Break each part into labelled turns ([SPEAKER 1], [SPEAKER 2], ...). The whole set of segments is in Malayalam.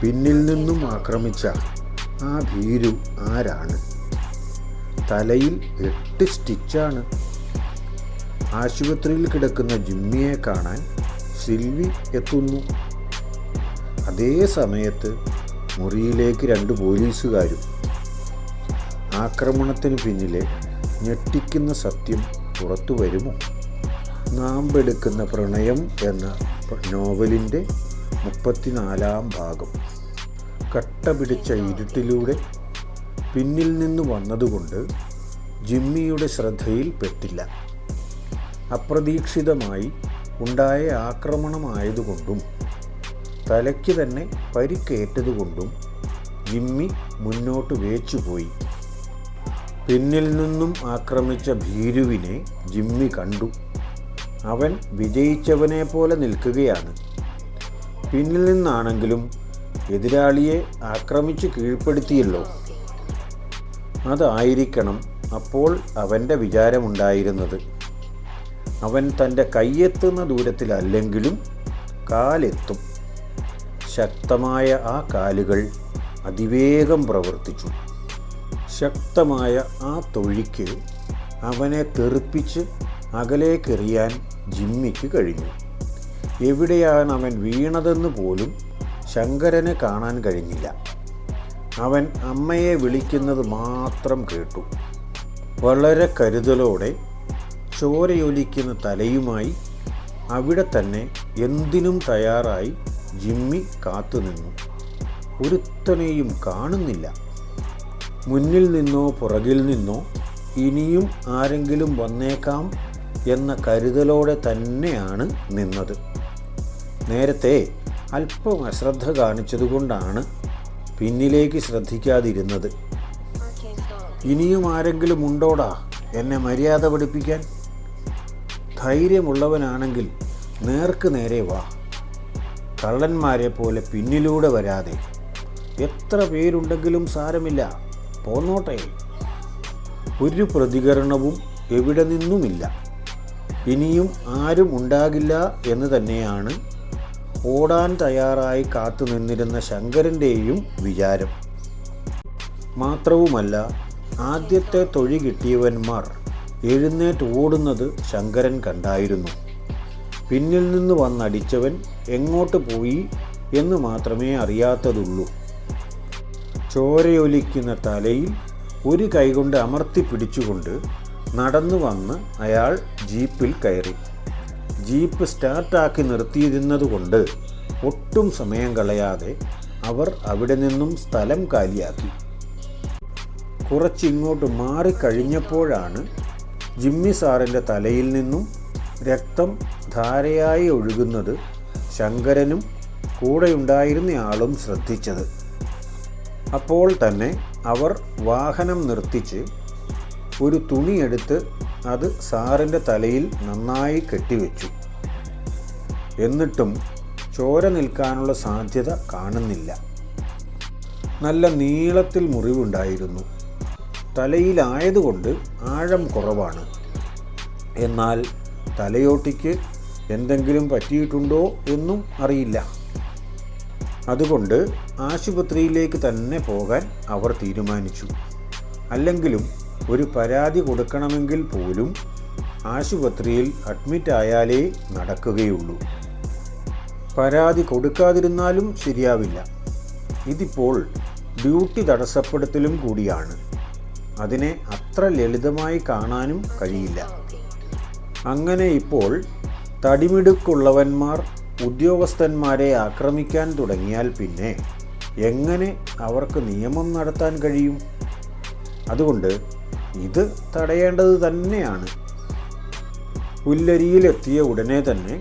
[SPEAKER 1] പിന്നിൽ നിന്നും ആക്രമിച്ച ആ ഭീരു ആരാണ്? തലയിൽ 8 സ്റ്റിച്ചാണ്. ആശുപത്രിയിൽ കിടക്കുന്ന ജിമ്മിയെ കാണാൻ സിൽവി എത്തുന്നു. അതേ സമയത്ത് മുറിയിലേക്ക് 2 പോലീസുകാരും. ആക്രമണത്തിന് പിന്നിലെ ഞെട്ടിക്കുന്ന സത്യം പുറത്തു വരുമോ? നാമ്പെടുക്കുന്ന പ്രണയം എന്ന നോവലിൻ്റെ 34-ാം ഭാഗം. കട്ട പിടിച്ച ഇരുട്ടിലൂടെ പിന്നിൽ നിന്ന് വന്നതുകൊണ്ട് ജിമ്മിയുടെ ശ്രദ്ധയിൽപ്പെട്ടില്ല. അപ്രതീക്ഷിതമായി ഉണ്ടായ ആക്രമണമായതുകൊണ്ടും തലയ്ക്ക് തന്നെ പരിക്കേറ്റതുകൊണ്ടും ജിമ്മി മുന്നോട്ട് വേച്ചുപോയി. പിന്നിൽ നിന്നും ആക്രമിച്ച ഭീരുവിനെ ജിമ്മി കണ്ടു. അവൻ വിജയിച്ചവനെ പോലെ നിൽക്കുകയാണ്. പിന്നിൽ നിന്നാണെങ്കിലും എതിരാളിയെ ആക്രമിച്ച് കീഴ്പ്പെടുത്തിയല്ലോ. അതായിരിക്കണം അപ്പോൾ അവൻ്റെ വിചാരമുണ്ടായിരുന്നത്. അവൻ തൻ്റെ കയ്യെത്തുന്ന ദൂരത്തിലല്ലെങ്കിലും കാലെത്തും. ശക്തമായ ആ കാലുകൾ അതിവേഗം പ്രവർത്തിച്ചു. ശക്തമായ ആ തൊഴിക്ക് അവനെ തെറിപ്പിച്ച് അകലേക്കെറിയാൻ ജിമ്മിക്ക് കഴിഞ്ഞു. എവിടെയാണ് അവൻ വീണതെന്ന് പോലും ശങ്കരന് കാണാൻ കഴിഞ്ഞില്ല. അവൻ അമ്മയെ വിളിക്കുന്നത് മാത്രം കേട്ടു. വളരെ കരുതലോടെ ചോരയൊലിക്കുന്ന തലയുമായി അവിടെ തന്നെ എന്തിനും തയ്യാറായി ജിമ്മി കാത്തുനിന്നു. ഒരുത്തനെയും കാണുന്നില്ല. മുന്നിൽ നിന്നോ പുറകിൽ നിന്നോ ഇനിയും ആരെങ്കിലും വന്നേക്കാം എന്ന കരുതലോടെ തന്നെയാണ് നിന്നത്. നേരത്തെ അല്പം അശ്രദ്ധ കാണിച്ചതുകൊണ്ടാണ് പിന്നിലേക്ക് ശ്രദ്ധിക്കാതിരുന്നത്. ഇനിയും ആരെങ്കിലും ഉണ്ടോടാ എന്നെ മര്യാദ പഠിപ്പിക്കാൻ? ധൈര്യമുള്ളവനാണെങ്കിൽ നേർക്ക് നേരെ വാ. കള്ളന്മാരെ പോലെ പിന്നിലൂടെ വരാതെ. എത്ര പേരുണ്ടെങ്കിലും സാരമില്ല, പോന്നോട്ടെ. ഒരു പ്രതികരണവും എവിടെ നിന്നുമില്ല. ഇനിയും ആരും ഉണ്ടാകില്ല എന്ന് തന്നെയാണ് ഓടാൻ തയ്യാറായി കാത്തുനിന്നിരുന്ന ശങ്കരൻ്റെയും വിചാരം. മാത്രവുമല്ല, ആദ്യത്തെ തൊഴി കിട്ടിയവന്മാർ എഴുന്നേറ്റ് ഓടുന്നത് ശങ്കരൻ കണ്ടായിരുന്നു. പിന്നിൽ നിന്ന് വന്നടിച്ചവൻ എങ്ങോട്ട് പോയി എന്ന് മാത്രമേ അറിയാത്തതുള്ളൂ. ചോരയൊലിക്കുന്ന തലയിൽ ഒരു കൈകൊണ്ട് അമർത്തി പിടിച്ചുകൊണ്ട് നടന്നു വന്ന് അയാൾ ജീപ്പിൽ കയറി. ജീപ്പ് സ്റ്റാർട്ടാക്കി നിർത്തിയിരുന്നതുകൊണ്ട് ഒട്ടും സമയം കളയാതെ അവർ അവിടെ നിന്നും സ്ഥലം കാലിയാക്കി. കുറച്ചിങ്ങോട്ട് മാറിക്കഴിഞ്ഞപ്പോഴാണ് ജിമ്മി സാറിൻ്റെ തലയിൽ നിന്നും രക്തം ധാരയായി ഒഴുകുന്നത് ശങ്കരനും കൂടെയുണ്ടായിരുന്നയാളും ശ്രദ്ധിച്ചത്. അപ്പോൾ തന്നെ അവർ വാഹനം നിർത്തിച്ച് ഒരു തുണിയെടുത്ത് അത് സാറിൻ്റെ തലയിൽ നന്നായി കെട്ടിവെച്ചു. എന്നിട്ടും ചോര നിൽക്കാനുള്ള സാധ്യത കാണുന്നില്ല. നല്ല നീളത്തിൽ മുറിവുണ്ടായിരുന്നു. തലയിലായതുകൊണ്ട് ആഴം കുറവാണ്. എന്നാൽ തലയോട്ടിക്ക് എന്തെങ്കിലും പറ്റിയിട്ടുണ്ടോ എന്നും അറിയില്ല. അതുകൊണ്ട് ആശുപത്രിയിലേക്ക് തന്നെ പോകാൻ അവർ തീരുമാനിച്ചു. അല്ലെങ്കിലും ഒരു പരാതി കൊടുക്കണമെങ്കിൽ പോലും ആശുപത്രിയിൽ അഡ്മിറ്റായാലേ നടക്കുകയുള്ളൂ. പരാതി കൊടുക്കാതിരുന്നാലും ശരിയാവില്ല. ഇതിപ്പോൾ ഡ്യൂട്ടി തടസ്സപ്പെടുത്തലും കൂടിയാണ്. അതിനെ അത്ര ലളിതമായി കാണാനും കഴിയില്ല. അങ്ങനെ ഇപ്പോൾ തടിമിടുക്കുള്ളവന്മാർ ഉദ്യോഗസ്ഥന്മാരെ ആക്രമിക്കാൻ തുടങ്ങിയാൽ പിന്നെ എങ്ങനെ അവർക്ക് നിയമം നടത്താൻ കഴിയും? അതുകൊണ്ട് ഇത് തടയേണ്ടത് തന്നെയാണ്. പുല്ലരിയിലെത്തിയ ഉടനെ തന്നെ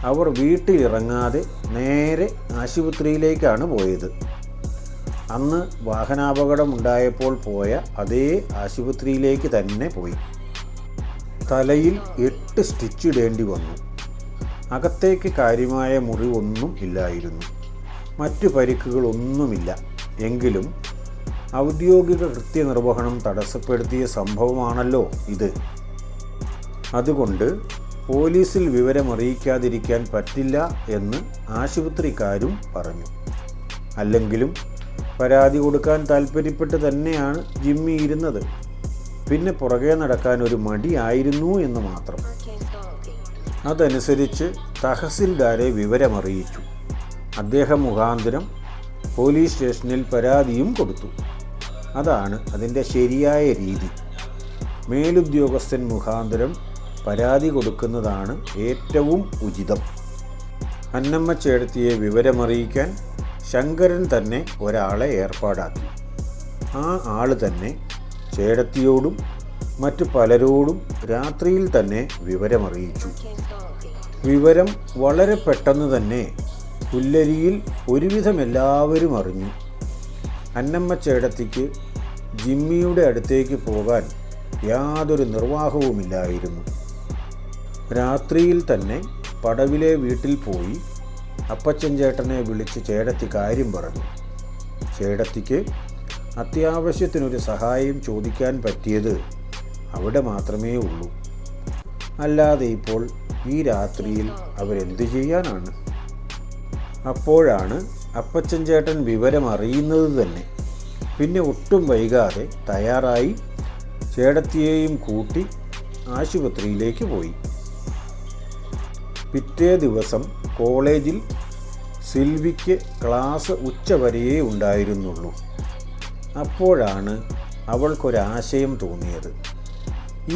[SPEAKER 1] അവർ വീട്ടിലിറങ്ങാതെ നേരെ ആശുപത്രിയിലേക്കാണ് പോയത്. അന്ന് വാഹനാപകടമുണ്ടായപ്പോൾ പോയ അതേ ആശുപത്രിയിലേക്ക് തന്നെ പോയി. തലയിൽ 8 സ്റ്റിച്ച് ഇടേണ്ടി വന്നു. അകത്തേക്ക് കാര്യമായ മുറിവൊന്നും ഇല്ലായിരുന്നു. മറ്റു പരിക്കുകളൊന്നുമില്ല. എങ്കിലും ഔദ്യോഗിക കൃത്യനിർവഹണം തടസ്സപ്പെടുത്തിയ സംഭവമാണല്ലോ ഇത്. അതുകൊണ്ട് പോലീസിൽ വിവരമറിയിക്കാതിരിക്കാൻ പറ്റില്ല എന്ന് ആശുപത്രിക്കാരും പറഞ്ഞു. അല്ലെങ്കിലും പരാതി കൊടുക്കാൻ താല്പര്യപ്പെട്ട് തന്നെയാണ് ജിമ്മി ഇരുന്നത്. പിന്നെ പുറകെ നടക്കാൻ ഒരു മടിയായിരുന്നു എന്ന് മാത്രം. അതനുസരിച്ച് തഹസിൽദാരെ വിവരമറിയിച്ചു. അദ്ദേഹം മുഖാന്തരം പോലീസ് സ്റ്റേഷനിൽ പരാതിയും കൊടുത്തു. അതാണ് അതിൻ്റെ ശരിയായ രീതി. മേലുദ്യോഗസ്ഥൻ മുഖാന്തരം പരാതി കൊടുക്കുന്നതാണ് ഏറ്റവും ഉചിതം. അന്നമ്മ ചേടത്തിയെ വിവരമറിയിക്കാൻ ശങ്കരൻ തന്നെ ഒരാളെ ഏർപ്പാടാക്കി. ആ ആൾ തന്നെ ചേടത്തിയോടും മറ്റു പലരോടും രാത്രിയിൽ തന്നെ വിവരമറിയിച്ചു. വിവരം വളരെ പെട്ടെന്ന് തന്നെ പുല്ലരിയിൽ ഒരുവിധം എല്ലാവരും അറിഞ്ഞു. അന്നമ്മ ചേടത്തിക്ക് ജിമ്മിയുടെ അടുത്തേക്ക് പോകാൻ യാതൊരു നിർവാഹവുമില്ലായിരുന്നു. രാത്രിയിൽ തന്നെ പടവിലെ വീട്ടിൽ പോയി അപ്പച്ചൻ ചേട്ടനെ വിളിച്ച് ചേടത്തി കാര്യം പറഞ്ഞു. ചേടത്തിക്ക് അത്യാവശ്യത്തിനൊരു സഹായം ചോദിക്കാൻ പറ്റിയത് അവിടെ മാത്രമേ ഉള്ളൂ. അല്ലാതെ ഇപ്പോൾ ഈ രാത്രിയിൽ അവരെന്തു ചെയ്യാനാണ്? അപ്പോഴാണ് അപ്പച്ചൻ ചേട്ടൻ വിവരം അറിയുന്നത് തന്നെ. പിന്നെ ഒട്ടും വൈകാതെ തയ്യാറായി ചേടത്തിയെയും കൂട്ടി ആശുപത്രിയിലേക്ക് പോയി. പിറ്റേ ദിവസം കോളേജിൽ സിൽവിക്ക് ക്ലാസ് ഉച്ചവരെയേ ഉണ്ടായിരുന്നുള്ളൂ. അപ്പോഴാണ് അവൾക്കൊരാശയം തോന്നിയത്.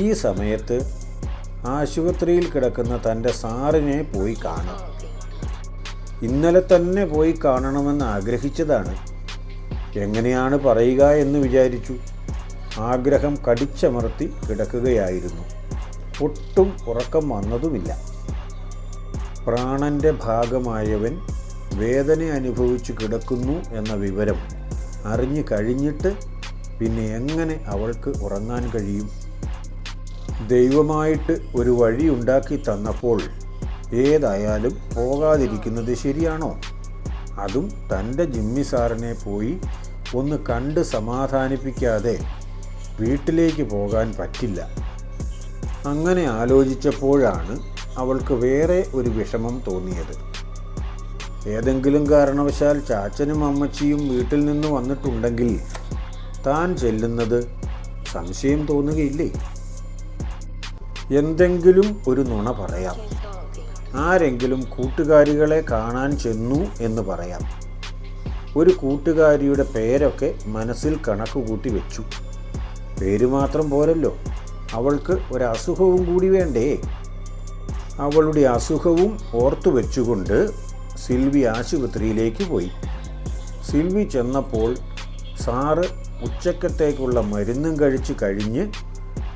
[SPEAKER 1] ഈ സമയത്ത് ആശുപത്രിയിൽ കിടക്കുന്ന തൻ്റെ സാറിനെ പോയി കാണാം. ഇന്നലെ തന്നെ പോയി കാണണമെന്ന് ആഗ്രഹിച്ചതാണ്. എങ്ങനെയാണ് പറയുക എന്ന് വിചാരിച്ചു. ആഗ്രഹം കടിച്ചമർത്തി കിടക്കുകയായിരുന്നു. ഒട്ടും ഉറക്കം വന്നതുമില്ല. പ്രാണൻ്റെ ഭാഗമായവൻ വേദന അനുഭവിച്ചു കിടക്കുന്നു എന്ന വിവരം അറിഞ്ഞു കഴിഞ്ഞിട്ട് പിന്നെ എങ്ങനെ അവൾക്ക് ഉറങ്ങാൻ കഴിയും? ദൈവമായിട്ട് ഒരു വഴി ഉണ്ടാക്കി തന്നപ്പോൾ ഏതായാലും പോകാതിരിക്കുന്നത് ശരിയാണോ? അതും തൻ്റെ ജിമ്മി സാറിനെ പോയി ഒന്ന് കണ്ട് സമാധാനിപ്പിക്കാതെ വീട്ടിലേക്ക് പോകാൻ പറ്റില്ല. അങ്ങനെ ആലോചിച്ചപ്പോഴാണ് അവൾക്ക് വേറെ ഒരു വിഷമം തോന്നിയത്. ഏതെങ്കിലും കാരണവശാൽ ചാച്ചനും അമ്മച്ചിയും വീട്ടിൽ നിന്ന് വന്നിട്ടുണ്ടെങ്കിൽ താൻ ചെല്ലുന്നത് സംശയം തോന്നുകയില്ലേ? എന്തെങ്കിലും ഒരു നുണ പറയാം. ആരെങ്കിലും കൂട്ടുകാരികളെ കാണാൻ ചെന്നു എന്ന് പറയാം. ഒരു കൂട്ടുകാരിയുടെ പേരൊക്കെ മനസ്സിൽ കണക്കുകൂട്ടി വെച്ചു. പേര് മാത്രം പോരല്ലോ, അവൾക്ക് ഒരസുഖവും കൂടി വേണ്ടേ? അവളുടെ അസുഖവും ഓർത്തു വെച്ചുകൊണ്ട് സിൽവി ആശുപത്രിയിലേക്ക് പോയി. സിൽവി ചെന്നപ്പോൾ സാറ് ഉച്ചക്കത്തേക്കുള്ള മരുന്നും കഴിച്ച് കഴിഞ്ഞ്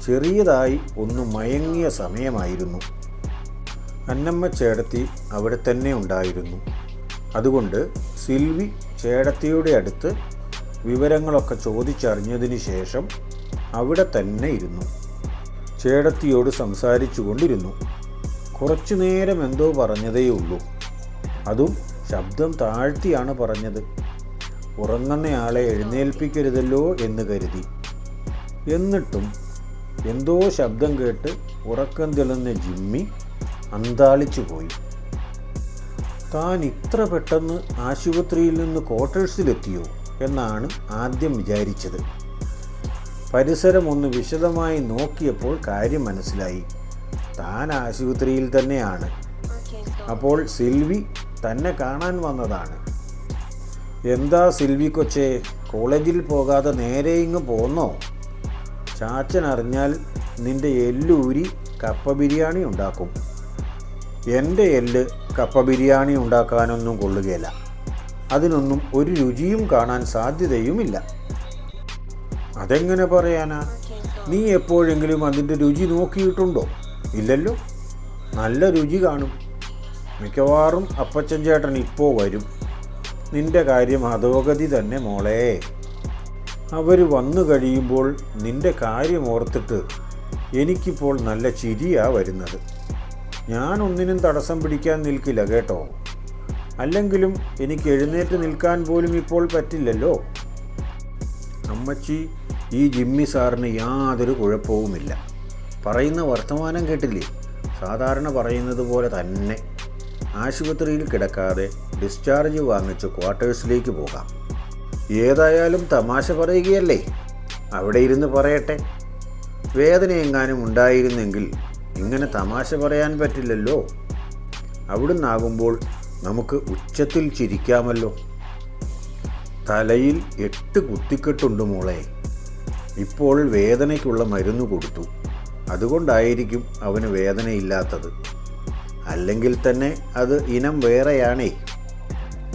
[SPEAKER 1] ചെറിയതായി ഒന്ന് മയങ്ങിയ സമയമായിരുന്നു. അന്നമ്മ ചേടത്തി അവിടെ തന്നെ ഉണ്ടായിരുന്നു. അതുകൊണ്ട് സിൽവി ചേടത്തിയുടെ അടുത്ത് വിവരങ്ങളൊക്കെ ചോദിച്ചറിഞ്ഞതിന് ശേഷം അവിടെ തന്നെ ഇരുന്നു. ചേടത്തിയോട് സംസാരിച്ചു കൊണ്ടിരുന്നു. കുറച്ചു നേരം എന്തോ പറഞ്ഞതേയുള്ളൂ. അതും ശബ്ദം താഴ്ത്തിയാണ് പറഞ്ഞത്. ഉറങ്ങുന്നയാളെ എഴുന്നേൽപ്പിക്കരുതല്ലോ എന്ന് കരുതി. എന്നിട്ടും എന്തോ ശബ്ദം കേട്ട് ഉറക്കം തെളിഞ്ഞ ജിമ്മി അന്താളിച്ചു പോയി. താൻ ഇത്ര പെട്ടെന്ന് ആശുപത്രിയിൽ നിന്ന് ക്വാർട്ടേഴ്സിലെത്തിയോ എന്നാണ് ആദ്യം വിചാരിച്ചത്. പരിസരം ഒന്ന് വിശദമായി നോക്കിയപ്പോൾ കാര്യം മനസ്സിലായി. താൻ ആശുപത്രിയിൽ തന്നെയാണ്. അപ്പോൾ സിൽവി തന്നെ കാണാൻ വന്നതാണ്. എന്താ സിൽവി കൊച്ചേ, കോളേജിൽ പോകാതെ നേരെ ഇങ്ങ് പോന്നോ? ചാച്ചൻ അറിഞ്ഞാൽ നിൻ്റെ എല്ലൂരി കപ്പ ബിരിയാണി ഉണ്ടാക്കും. എൻ്റെ എല്ല് കപ്പ ബിരിയാണി ഉണ്ടാക്കാനൊന്നും കൊള്ളുകയില്ല. അതിനൊന്നും ഒരു രുചിയും കാണാൻ സാധ്യതയുമില്ല. അതെങ്ങനെ പറയാനാ? നീ എപ്പോഴെങ്കിലും അതിൻ്റെ രുചി നോക്കിയിട്ടുണ്ടോ? ഇല്ലല്ലോ. നല്ല രുചി കാണും. മിക്കവാറും അപ്പച്ചൻ ചേട്ടൻ ഇപ്പോൾ വരും. നിൻ്റെ കാര്യം അധോഗതി തന്നെ മോളെ. അവർ വന്നു കഴിയുമ്പോൾ നിൻ്റെ കാര്യം ഓർത്തിട്ട് എനിക്കിപ്പോൾ നല്ല ചിരിയാ വരുന്നത്. ഞാനൊന്നിനും തടസ്സം പിടിക്കാൻ നിൽക്കില്ല കേട്ടോ. അല്ലെങ്കിലും എനിക്ക് എഴുന്നേറ്റ് നിൽക്കാൻ പോലും ഇപ്പോൾ പറ്റില്ലല്ലോ. അമ്മച്ചി, ഈ ജിമ്മി സാറിന് യാതൊരു കുഴപ്പവുമില്ല. പറയുന്ന വർത്തമാനം കേട്ടില്ലേ? സാധാരണ പറയുന്നത് പോലെ തന്നെ. ആശുപത്രിയിൽ കിടക്കാതെ ഡിസ്ചാർജ് വാങ്ങിച്ച് ക്വാർട്ടേഴ്സിലേക്ക് പോകാം. ഏതായാലും തമാശ പറയുകയല്ലേ, അവിടെ ഇരുന്ന് പറയട്ടെ. വേദനയെങ്ങാനും ഉണ്ടായിരുന്നെങ്കിൽ ഇങ്ങനെ തമാശ പറയാൻ പറ്റില്ലല്ലോ. അവിടുന്നാകുമ്പോൾ നമുക്ക് ഉച്ചത്തിൽ ചിരിക്കാമല്ലോ. തലയിൽ 8 കുത്തിക്കെട്ടുണ്ട് മോളെ. ഇപ്പോൾ വേദനയ്ക്കുള്ള മരുന്ന് കൊടുത്തു, അതുകൊണ്ടായിരിക്കും അവന് വേദനയില്ലാത്തത്. അല്ലെങ്കിൽ തന്നെ അത് ഇനം വേറെയാണേ.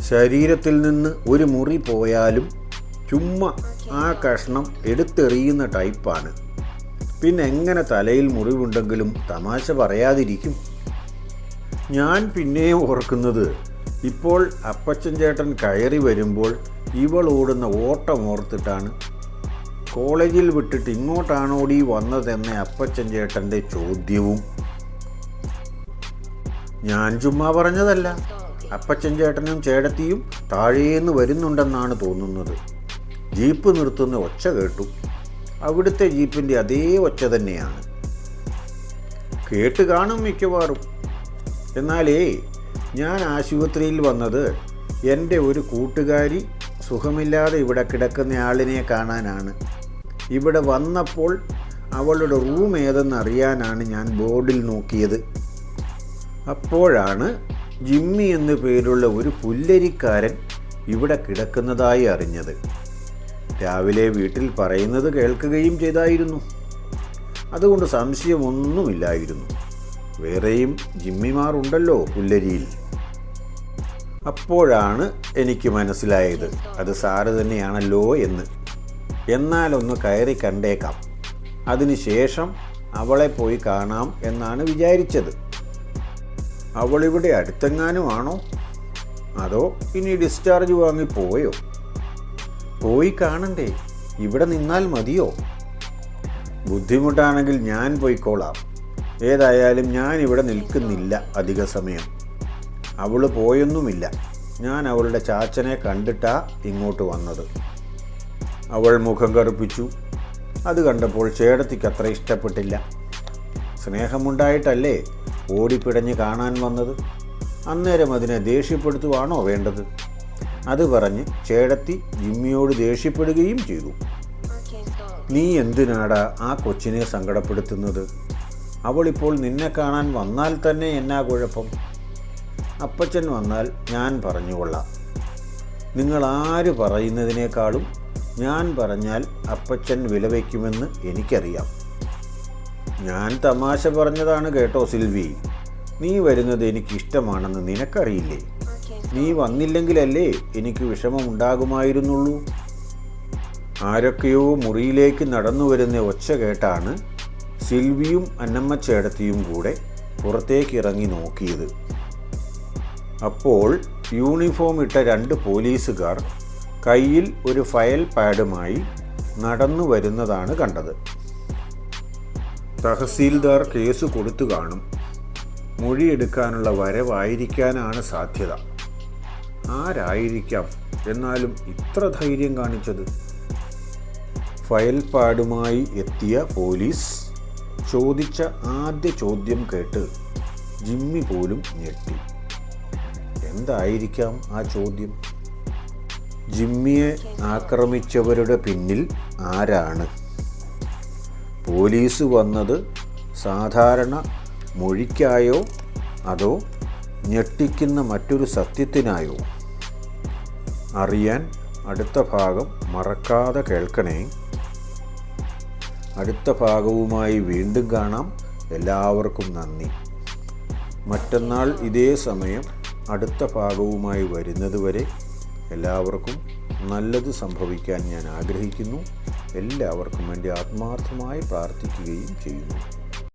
[SPEAKER 1] ശരീരത്തിൽ നിന്ന് ഒരു മുറി പോയാലും ചുമ്മാ ആ കഷ്ണം എടുത്തെറിയുന്ന ടൈപ്പാണ്. പിന്നെ എങ്ങനെ തലയിൽ മുറിവുണ്ടെങ്കിലും തമാശ പറയാതിരിക്കും? ഞാൻ പിന്നെയും ഓർക്കുന്നത്, ഇപ്പോൾ അപ്പച്ചൻ ചേട്ടൻ കയറി വരുമ്പോൾ ഇവൾ ഓടുന്ന ഓട്ടം ഓർത്തിട്ടാണ്. കോളേജിൽ വിട്ടിട്ട് ഇങ്ങോട്ടാണോടി വന്നതെന്ന അപ്പച്ചൻ ചേട്ടൻ്റെ ചോദ്യവും. ഞാൻ ചുമ്മാ പറഞ്ഞതല്ല. അപ്പച്ചൻ ചേട്ടനും ചേട്ടത്തിയും താഴേന്ന് വരുന്നുണ്ടെന്നാണ് തോന്നുന്നത്. ജീപ്പ് നിർത്തുന്ന ഒച്ച കേട്ടു. അവിടുത്തെ ജീപ്പിൻ്റെ അതേ ഒച്ച തന്നെയാണ്. കേട്ട് കാണും മിക്കവാറും. എന്നാലേ, ഞാൻ ആശുപത്രിയിൽ വന്നത് എൻ്റെ ഒരു കൂട്ടുകാരി സുഖമില്ലാതെ ഇവിടെ കിടക്കുന്ന ആളിനെ കാണാനാണ്. ഇവിടെ വന്നപ്പോൾ അവളുടെ റൂം ഏതെന്നറിയാനാണ് ഞാൻ ബോർഡിൽ നോക്കിയത്. അപ്പോഴാണ് ജിമ്മി എന്നു പേരുള്ള ഒരു പുല്ലരിക്കാരൻ ഇവിടെ കിടക്കുന്നതായി അറിഞ്ഞത്. രാവിലെ വീട്ടിൽ പറയുന്നത് കേൾക്കുകയും ചെയ്തായിരുന്നു. അതുകൊണ്ട് സംശയമൊന്നുമില്ലായിരുന്നു. വേറെയും ജിമ്മിമാരുണ്ടല്ലോ പുല്ലരിയിൽ. അപ്പോഴാണ് എനിക്ക് മനസ്സിലായത് അത് സാറ് തന്നെയാണല്ലോ എന്ന്. എന്നാലൊന്ന് കയറി കണ്ടേക്കാം, അതിനുശേഷം അവളെ പോയി കാണാം എന്നാണ് വിചാരിച്ചത്. അവളിവിടെ അടുത്തെങ്ങാനും ആണോ, അതോ ഇനി ഡിസ്ചാർജ് വാങ്ങി പോയോ? പോയി കാണണ്ടേ, ഇവിടെ നിന്നാൽ മതിയോ? ബുദ്ധിമുട്ടാണെങ്കിൽ ഞാൻ പോയിക്കോളാം. ഏതായാലും ഞാൻ ഇവിടെ നിൽക്കുന്നില്ല അധിക സമയം. അവൾ പോയൊന്നുമില്ല. ഞാൻ അവളുടെ ചാച്ചനെ കണ്ടിട്ടാ ഇങ്ങോട്ട് വന്നത്. അവൾ മുഖം കറുപ്പിച്ചു. അത് കണ്ടപ്പോൾ ചേടത്തിക്ക് അത്ര ഇഷ്ടപ്പെട്ടില്ല. സ്നേഹമുണ്ടായിട്ടല്ലേ ഓടിപ്പിടഞ്ഞ് കാണാൻ വന്നത്? അന്നേരം അതിനെ ദേഷ്യപ്പെടുത്തുവാണോ വേണ്ടത്? അത് പറഞ്ഞ് ചേടത്തി ജിമ്മിയോട് ദേഷ്യപ്പെടുകയും ചെയ്തു. നീ എന്തിനാടാ ആ കൊച്ചിനെ സങ്കടപ്പെടുത്തുന്നത്? അവളിപ്പോൾ നിന്നെ കാണാൻ വന്നാൽ തന്നെ എന്നാ കുഴപ്പം? അപ്പച്ചൻ വന്നാൽ ഞാൻ പറഞ്ഞുകൊള്ളാം. നിങ്ങൾ ആര് പറയുന്നതിനേക്കാളും ഞാൻ പറഞ്ഞാൽ അപ്പച്ചൻ വിലവയ്ക്കുമെന്ന് എനിക്കറിയാം. ഞാൻ തമാശ പറഞ്ഞതാണ് കേട്ടോ സിൽവി. നീ വരുന്നത് എനിക്കിഷ്ടമാണെന്ന് നിനക്കറിയില്ലേ? നീ വന്നില്ലെങ്കിലല്ലേ എനിക്ക് വിഷമമുണ്ടാകുമായിരുന്നുള്ളൂ. ആരൊക്കെയോ മുറിയിലേക്ക് നടന്നു വരുന്ന ഒച്ച കേട്ടാണ് സിൽവിയും അന്നമ്മ ചേടത്തിയും കൂടെ പുറത്തേക്കിറങ്ങി നോക്കിയത്. അപ്പോൾ യൂണിഫോം ഇട്ട 2 പോലീസുകാർ കയ്യിൽ ഒരു ഫയൽ പാഡുമായി നടന്നു വരുന്നതാണ് കണ്ടത്. തഹസീൽദാർ കേസ് കൊടുത്തു കാണും. മൊഴിയെടുക്കാനുള്ള വരവായിരിക്കാനാണ് സാധ്യത. ആരായിരിക്കാം എന്നാലും ഇത്ര ധൈര്യം കാണിച്ചത്? ഫയൽ പാഡുമായി എത്തിയ പോലീസ് ചോദിച്ച ആദ്യ ചോദ്യം കേട്ട് ജിമ്മി പോലും ഞെട്ടി. എന്തായിരിക്കാം ആ ചോദ്യം? ജിമ്മിയെ ആക്രമിച്ചവരുടെ പിന്നിൽ ആരാണ്? പോലീസ് വന്നത് സാധാരണ മൊഴിക്കായോ അതോ ഞെട്ടിക്കുന്ന മറ്റൊരു സത്യത്തിനായോ? അറിയാൻ അടുത്ത ഭാഗം മറക്കാതെ കേൾക്കണേ. അടുത്ത ഭാഗവുമായി വീണ്ടും കാണാം. എല്ലാവർക്കും നന്ദി. മറ്റന്നാൾ ഇതേ സമയം അടുത്ത ഭാഗവുമായി വരുന്നതുവരെ എല്ലാവർക്കും നല്ലത് സംഭവിക്കാൻ ഞാൻ ആഗ്രഹിക്കുന്നു. എല്ലാവർക്കും എൻ്റെ ആത്മാർത്ഥമായി പ്രാർത്ഥിക്കുകയും ചെയ്യുന്നു.